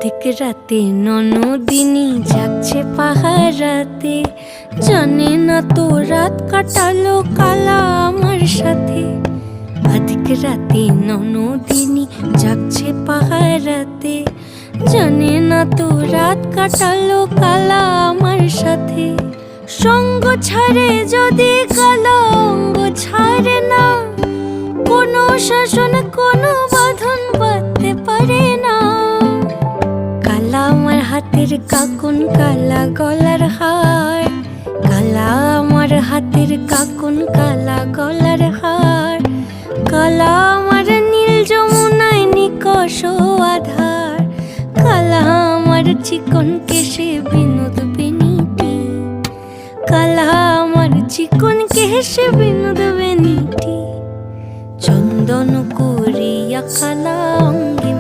অর্ধেক রাতে ননদিনী জাগছে পাহারাতে, জানে না তো রাত কাটালো কালা আমার সাথে। অর্ধেক রাতে ননদিনী জাগছে পাহারাতে, জানে না তো রাত কাটালো কালা আমার সাথে। সঙ্গ ছাড়ে যদি কালা অঙ্গ ছাড়ে না, কোনো শাসন কোনো বাঁধন বাঁধতে পারে না। কালা আমার হাতের কাকুন কালা গলার হার, কালা আমার হাতের কাকুন কালা গলার হার। কালা আমার নীল যমুনায় নিকষ আধার, কালা আমার চিকন কেশে বিনোদ বেনিটি, কালা আমার চিকন কেশে বিনোদ বেনিটি। চন্দন করিয়া কালা অঙ্গে